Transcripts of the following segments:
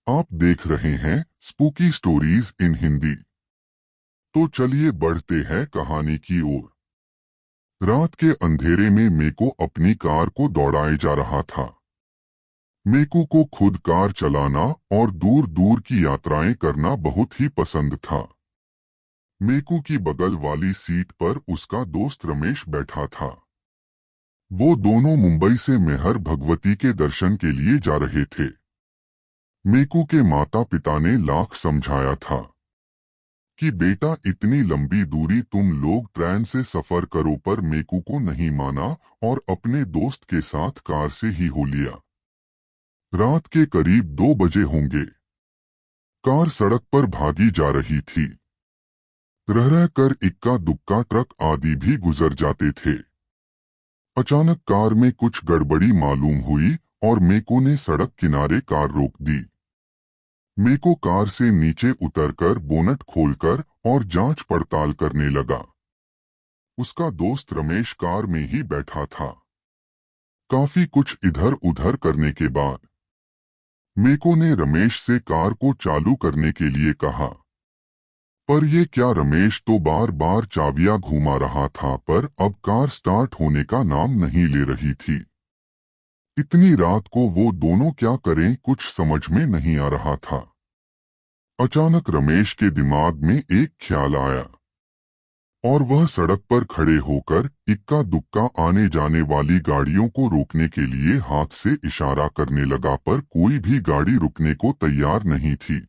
आप देख रहे हैं स्पूकी स्टोरीज इन हिंदी। तो चलिए बढ़ते हैं कहानी की ओर। रात के अंधेरे में मेको अपनी कार को दौड़ाए जा रहा था। मेको को खुद कार चलाना और दूर दूर की यात्राएं करना बहुत ही पसंद था। मेको की बगल वाली सीट पर उसका दोस्त रमेश बैठा था। वो दोनों मुंबई से मेहर भगवती के दर्शन के लिए जा रहे थे। मेको के माता पिता ने लाख समझाया था कि बेटा इतनी लंबी दूरी तुम लोग ट्रेन से सफर करो, पर मेकू को नहीं माना और अपने दोस्त के साथ कार से ही हो लिया। रात के करीब 2 बजे होंगे। कार सड़क पर भागी जा रही थी। रह रह कर इक्का दुक्का ट्रक आदि भी गुजर जाते थे। अचानक कार में कुछ गड़बड़ी मालूम हुई और मेको ने सड़क किनारे कार रोक दी। मेको कार से नीचे उतरकर बोनट खोलकर और जांच पड़ताल करने लगा। उसका दोस्त रमेश कार में ही बैठा था। काफी कुछ इधर उधर करने के बाद मेको ने रमेश से कार को चालू करने के लिए कहा, पर ये क्या, रमेश तो बार बार चाबियां घुमा रहा था, पर अब कार स्टार्ट होने का नाम नहीं ले रही थी। इतनी रात को वो दोनों क्या करें, कुछ समझ में नहीं आ रहा था। अचानक रमेश के दिमाग में एक ख्याल आया और वह सड़क पर खड़े होकर इक्का दुक्का आने जाने वाली गाड़ियों को रोकने के लिए हाथ से इशारा करने लगा, पर कोई भी गाड़ी रुकने को तैयार नहीं थी।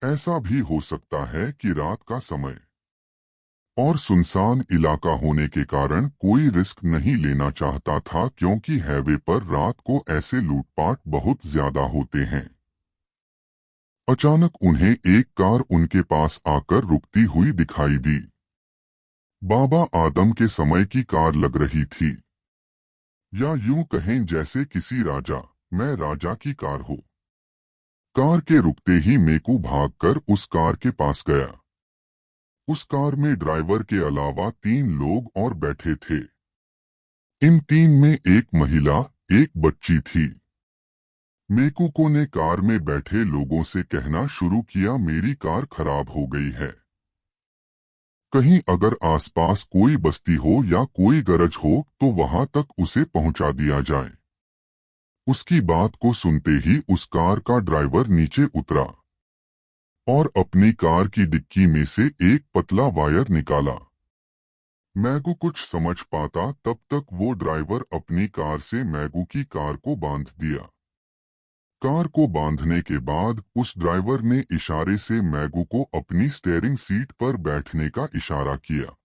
ऐसा भी हो सकता है कि रात का समय और सुनसान इलाका होने के कारण कोई रिस्क नहीं लेना चाहता था, क्योंकि हाईवे पर रात को ऐसे लूटपाट बहुत ज्यादा होते हैं। अचानक उन्हें एक कार उनके पास आकर रुकती हुई दिखाई दी। बाबा आदम के समय की कार लग रही थी, या यूं कहें जैसे किसी राजा, मैं राजा की कार हो। कार के रुकते ही मेकू भागकर उस कार के पास गया। उस कार में ड्राइवर के अलावा 3 लोग और बैठे थे। इन 3 में एक महिला, एक बच्ची थी। मेकू को ने कार में बैठे लोगों से कहना शुरू किया, मेरी कार खराब हो गई है। कहीं अगर आसपास कोई बस्ती हो या कोई गरज हो तो वहां तक उसे पहुंचा दिया जाए। उसकी बात को सुनते ही उस कार का ड्राइवर नीचे उतरा और अपनी कार की डिक्की में से एक पतला वायर निकाला। मैगू कुछ समझ पाता तब तक वो ड्राइवर अपनी कार से मैगू की कार को बांध दिया। कार को बांधने के बाद उस ड्राइवर ने इशारे से मैगू को अपनी स्टीयरिंग सीट पर बैठने का इशारा किया।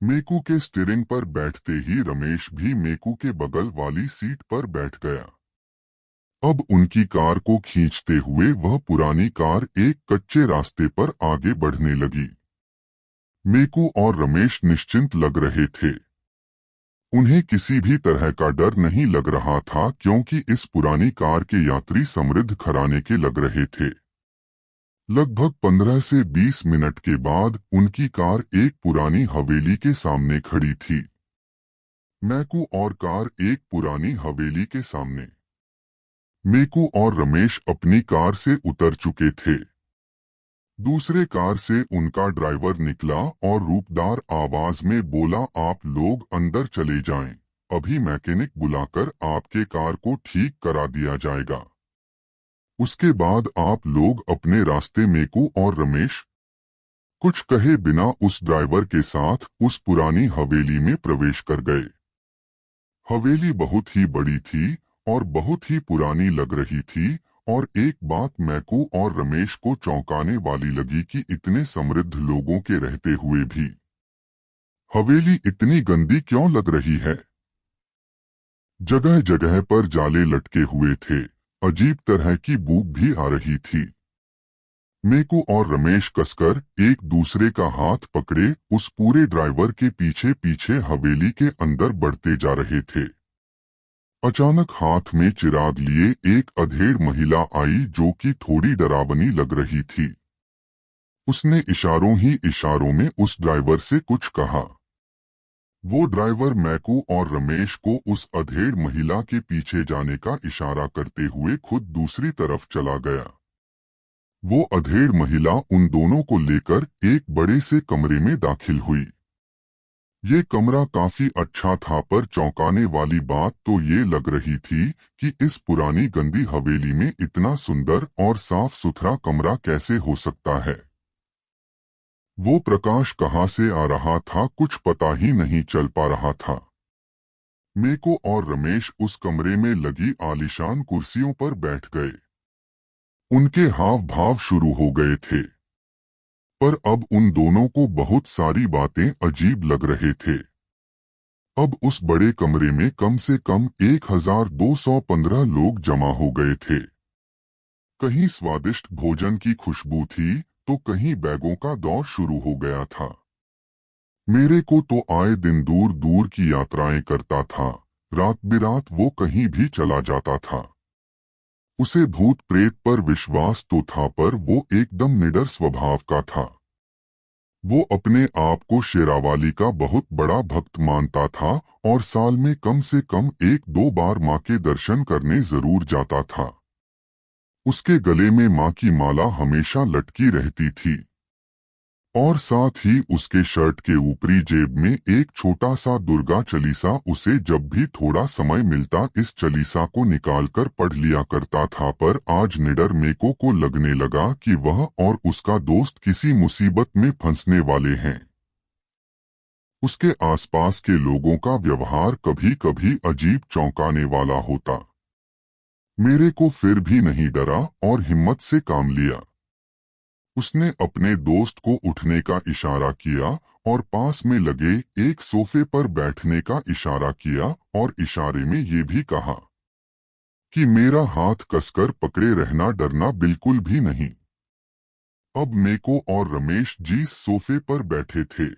मेकू के स्टीयरिंग पर बैठते ही रमेश भी मेकू के बगल वाली सीट पर बैठ गया। अब उनकी कार को खींचते हुए वह पुरानी कार एक कच्चे रास्ते पर आगे बढ़ने लगी। मेकू और रमेश निश्चिंत लग रहे थे। उन्हें किसी भी तरह का डर नहीं लग रहा था, क्योंकि इस पुरानी कार के यात्री समृद्ध घराने के लग रहे थे। लगभग 15 से 20 मिनट के बाद उनकी कार एक पुरानी हवेली के सामने खड़ी थी। मेकू और कार एक पुरानी हवेली के सामने। मेकू और रमेश अपनी कार से उतर चुके थे। दूसरे कार से उनका ड्राइवर निकला और रूपदार आवाज में बोला, आप लोग अंदर चले जाएं, अभी मैकेनिक बुलाकर आपके कार को ठीक करा दिया जाएगा। उसके बाद आप लोग अपने रास्ते। मेकू और रमेश कुछ कहे बिना उस ड्राइवर के साथ उस पुरानी हवेली में प्रवेश कर गए। हवेली बहुत ही बड़ी थी और बहुत ही पुरानी लग रही थी, और एक बात मैकू और रमेश को चौंकाने वाली लगी कि इतने समृद्ध लोगों के रहते हुए भी हवेली इतनी गंदी क्यों लग रही है। जगह जगह पर जाले लटके हुए थे, अजीब तरह की बू भी आ रही थी। मेकू और रमेश कसकर एक दूसरे का हाथ पकड़े उस पूरे ड्राइवर के पीछे पीछे हवेली के अंदर बढ़ते जा रहे थे। अचानक हाथ में चिराग लिए एक अधेड़ महिला आई, जो कि थोड़ी डरावनी लग रही थी। उसने इशारों ही इशारों में उस ड्राइवर से कुछ कहा। वो ड्राइवर मैकू और रमेश को उस अधेड़ महिला के पीछे जाने का इशारा करते हुए खुद दूसरी तरफ चला गया। वो अधेड़ महिला उन दोनों को लेकर एक बड़े से कमरे में दाखिल हुई। ये कमरा काफी अच्छा था, पर चौंकाने वाली बात तो ये लग रही थी कि इस पुरानी गंदी हवेली में इतना सुंदर और साफ सुथरा कमरा कैसे हो सकता है। वो प्रकाश कहाँ से आ रहा था कुछ पता ही नहीं चल पा रहा था। मेको और रमेश उस कमरे में लगी आलीशान कुर्सियों पर बैठ गए। उनके हाव भाव शुरू हो गए थे, पर अब उन दोनों को बहुत सारी बातें अजीब लग रहे थे। अब उस बड़े कमरे में कम से कम 1215 लोग जमा हो गए थे। कहीं स्वादिष्ट भोजन की खुशबू थी, तो कहीं बैगों का दौर शुरू हो गया था। मेरे को तो आए दिन दूर दूर की यात्राएं करता था, रात बिरात वो कहीं भी चला जाता था। उसे भूत प्रेत पर विश्वास तो था, पर वो एकदम निडर स्वभाव का था। वो अपने आप को शेरावाली का बहुत बड़ा भक्त मानता था और साल में कम से कम 1-2 बार माँ के दर्शन करने जरूर जाता था। उसके गले में माँ की माला हमेशा लटकी रहती थी और साथ ही उसके शर्ट के ऊपरी जेब में एक छोटा सा दुर्गा चालीसा। उसे जब भी थोड़ा समय मिलता इस चालीसा को निकालकर पढ़ लिया करता था, पर आज निडर मेको को लगने लगा कि वह और उसका दोस्त किसी मुसीबत में फंसने वाले हैं। उसके आसपास के लोगों का व्यवहार कभी कभी अजीब चौंकाने वाला होता। मेरे को फिर भी नहीं डरा और हिम्मत से काम लिया। उसने अपने दोस्त को उठने का इशारा किया और पास में लगे एक सोफे पर बैठने का इशारा किया और इशारे में ये भी कहा कि मेरा हाथ कसकर पकड़े रहना, डरना बिल्कुल भी नहीं। अब मेको और रमेश जिस सोफे पर बैठे थे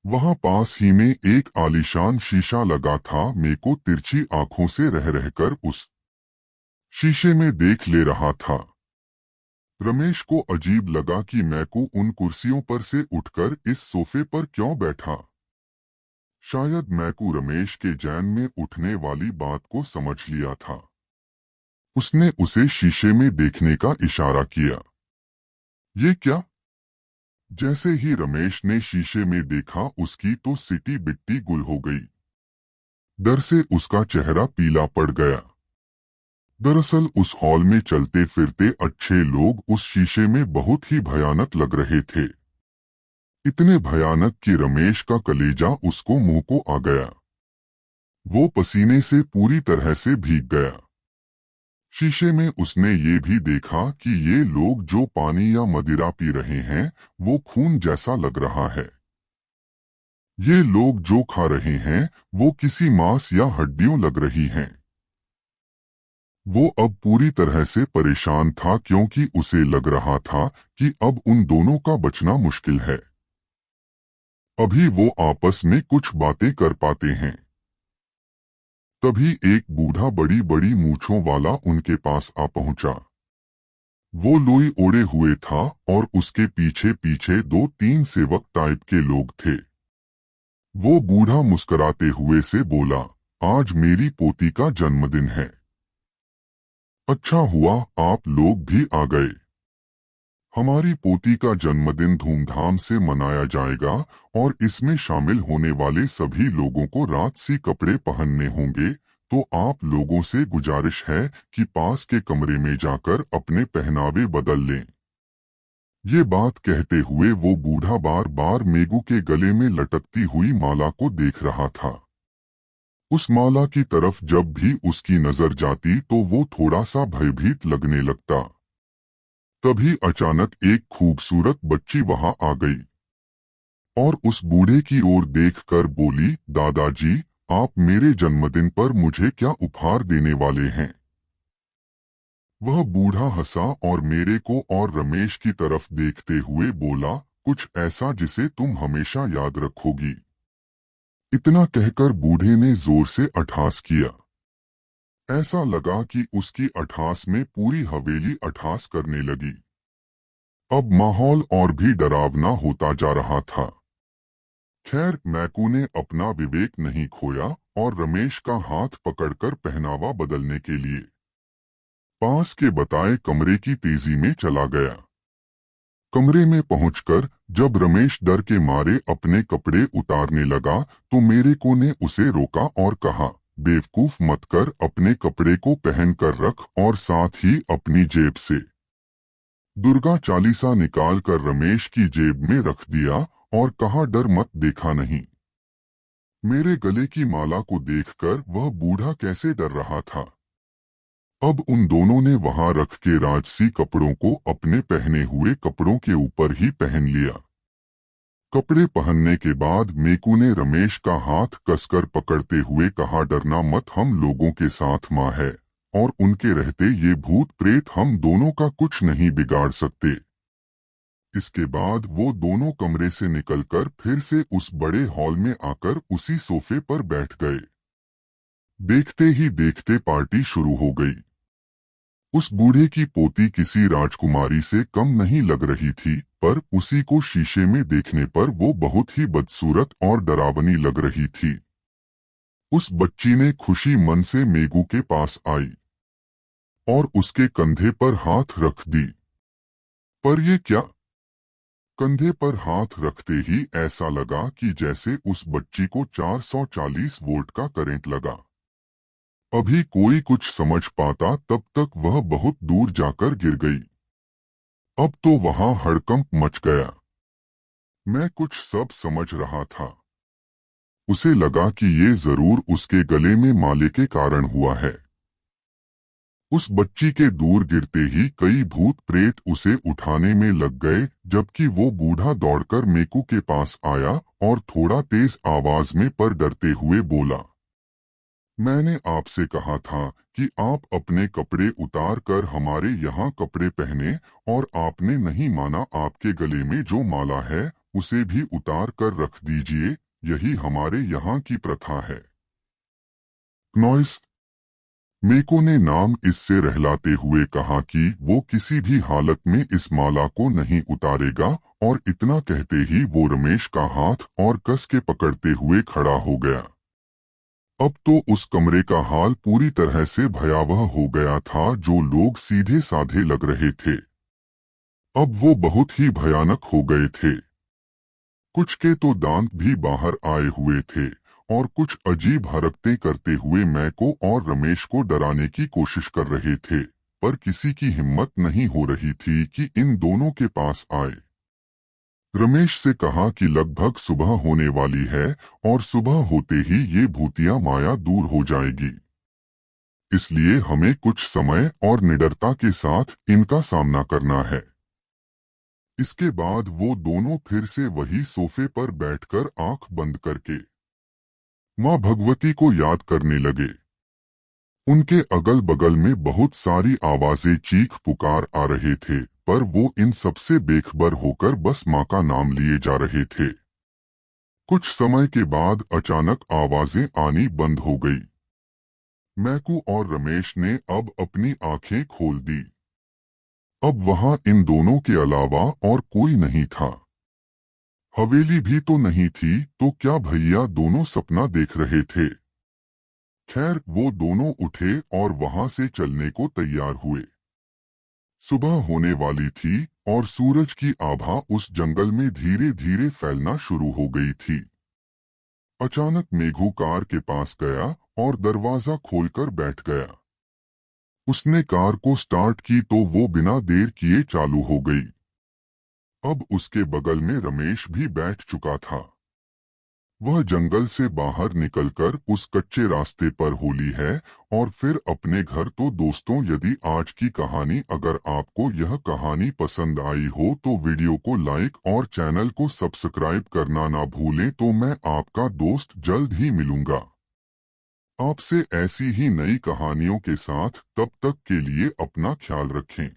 वहां पास ही में एक आलीशान शीशा लगा था। मेको तिरछी आंखों से रह रहकर उस शीशे में देख ले रहा था। रमेश को अजीब लगा कि मैकू उन कुर्सियों पर से उठकर इस सोफे पर क्यों बैठा। शायद मैकू रमेश के जैन में उठने वाली बात को समझ लिया था। उसने उसे शीशे में देखने का इशारा किया। ये क्या? जैसे ही रमेश ने शीशे में देखा उसकी तो सिटी बिट्टी गुल हो गई। डर से उसका चेहरा पीला पड़ गया। दरअसल उस हॉल में चलते फिरते अच्छे लोग उस शीशे में बहुत ही भयानक लग रहे थे। इतने भयानक कि रमेश का कलेजा उसको मुंह को आ गया। वो पसीने से पूरी तरह से भीग गया। शीशे में उसने ये भी देखा कि ये लोग जो पानी या मदिरा पी रहे हैं वो खून जैसा लग रहा है। ये लोग जो खा रहे हैं वो किसी मांस या हड्डियों लग रही हैं। वो अब पूरी तरह से परेशान था, क्योंकि उसे लग रहा था कि अब उन दोनों का बचना मुश्किल है। अभी वो आपस में कुछ बातें कर पाते हैं। तभी एक बूढ़ा बड़ी बड़ी मूंछों वाला उनके पास आ पहुंचा। वो लोई ओढ़े हुए था और उसके पीछे पीछे 2-3 सेवक टाइप के लोग थे। वो बूढ़ा मुस्कुराते हुए से बोला, आज मेरी पोती का जन्मदिन है। अच्छा हुआ आप लोग भी आ गए। हमारी पोती का जन्मदिन धूमधाम से मनाया जाएगा और इसमें शामिल होने वाले सभी लोगों को रात सी कपड़े पहनने होंगे, तो आप लोगों से गुजारिश है कि पास के कमरे में जाकर अपने पहनावे बदल लें। ये बात कहते हुए वो बूढ़ा बार बार मेगू के गले में लटकती हुई माला को देख रहा था। उस माला की तरफ जब भी उसकी नजर जाती तो वो थोड़ा सा भयभीत लगने लगता। तभी अचानक एक खूबसूरत बच्ची वहां आ गई और उस बूढ़े की ओर देखकर बोली, दादाजी आप मेरे जन्मदिन पर मुझे क्या उपहार देने वाले हैं? वह बूढ़ा हंसा और मेरे को और रमेश की तरफ देखते हुए बोला, कुछ ऐसा जिसे तुम हमेशा याद रखोगी। इतना कहकर बूढ़े ने जोर से अठास किया। ऐसा लगा कि उसकी अठास में पूरी हवेली अठास करने लगी। अब माहौल और भी डरावना होता जा रहा था। खैर मैकू ने अपना विवेक नहीं खोया और रमेश का हाथ पकड़कर पहनावा बदलने के लिए पास के बताए कमरे की तेजी में चला गया। कमरे में पहुंचकर जब रमेश डर के मारे अपने कपड़े उतारने लगा तो मेरे को ने उसे रोका और कहा, बेवकूफ मत कर, अपने कपड़े को पहन कर रख और साथ ही अपनी जेब से दुर्गा चालीसा निकाल कर रमेश की जेब में रख दिया और कहा, डर मत, देखा नहीं मेरे गले की माला को देखकर वह बूढ़ा कैसे डर रहा था। अब उन दोनों ने वहां रख के राजसी कपड़ों को अपने पहने हुए कपड़ों के ऊपर ही पहन लिया। कपड़े पहनने के बाद मेकू ने रमेश का हाथ कसकर पकड़ते हुए कहा, डरना मत, हम लोगों के साथ माँ है और उनके रहते ये भूत प्रेत हम दोनों का कुछ नहीं बिगाड़ सकते। इसके बाद वो दोनों कमरे से निकलकर फिर से उस बड़े हॉल में आकर उसी सोफे पर बैठ गए। देखते ही देखते पार्टी शुरू हो गई। उस बूढ़े की पोती किसी राजकुमारी से कम नहीं लग रही थी, पर उसी को शीशे में देखने पर वो बहुत ही बदसूरत और डरावनी लग रही थी। उस बच्ची ने खुशी मन से मेगू के पास आई और उसके कंधे पर हाथ रख दी। पर ये क्या? कंधे पर हाथ रखते ही ऐसा लगा कि जैसे उस बच्ची को 440 वोल्ट का करंट लगा। अभी कोई कुछ समझ पाता तब तक वह बहुत दूर जाकर गिर गई। अब तो वहां हड़कंप मच गया। मैं कुछ सब समझ रहा था। उसे लगा कि ये जरूर उसके गले में माले के कारण हुआ है। उस बच्ची के दूर गिरते ही कई भूत प्रेत उसे उठाने में लग गए, जबकि वो बूढ़ा दौड़कर मेकू के पास आया और थोड़ा तेज आवाज में पर डरते हुए बोला, मैंने आपसे कहा था कि आप अपने कपड़े उतार कर हमारे यहाँ कपड़े पहने और आपने नहीं माना। आपके गले में जो माला है उसे भी उतार कर रख दीजिए, यही हमारे यहाँ की प्रथा है। नॉइस मेको ने नाम इससे रहलाते हुए कहा कि वो किसी भी हालत में इस माला को नहीं उतारेगा, और इतना कहते ही वो रमेश का हाथ और कस के पकड़ते हुए खड़ा हो गया। अब तो उस कमरे का हाल पूरी तरह से भयावह हो गया था। जो लोग सीधे साधे लग रहे थे अब वो बहुत ही भयानक हो गए थे। कुछ के तो दांत भी बाहर आए हुए थे और कुछ अजीब हरकतें करते हुए मैको और रमेश को डराने की कोशिश कर रहे थे, पर किसी की हिम्मत नहीं हो रही थी कि इन दोनों के पास आए। रमेश से कहा कि लगभग सुबह होने वाली है और सुबह होते ही ये भूतिया माया दूर हो जाएगी, इसलिए हमें कुछ समय और निडरता के साथ इनका सामना करना है। इसके बाद वो दोनों फिर से वही सोफे पर बैठकर आंख बंद करके माँ भगवती को याद करने लगे। उनके अगल बगल में बहुत सारी आवाजें चीख पुकार आ रहे थे, पर वो इन सबसे बेखबर होकर बस माँ का नाम लिए जा रहे थे। कुछ समय के बाद अचानक आवाजें आनी बंद हो गई। मैकू और रमेश ने अब अपनी आंखें खोल दी। अब वहां इन दोनों के अलावा और कोई नहीं था। हवेली भी तो नहीं थी, तो क्या भैया दोनों सपना देख रहे थे? खैर वो दोनों उठे और वहां से चलने को तैयार हुए। सुबह होने वाली थी और सूरज की आभा उस जंगल में धीरे धीरे फैलना शुरू हो गई थी। अचानक मेघू कार के पास गया और दरवाजा खोलकर बैठ गया। उसने कार को स्टार्ट की तो वो बिना देर किए चालू हो गई। अब उसके बगल में रमेश भी बैठ चुका था। वह जंगल से बाहर निकलकर उस कच्चे रास्ते पर होली है और फिर अपने घर। तो दोस्तों, यदि आज की कहानी अगर आपको यह कहानी पसंद आई हो तो वीडियो को लाइक और चैनल को सब्सक्राइब करना ना भूलें। तो मैं आपका दोस्त जल्द ही मिलूंगा आपसे ऐसी ही नई कहानियों के साथ। तब तक के लिए अपना ख्याल रखें।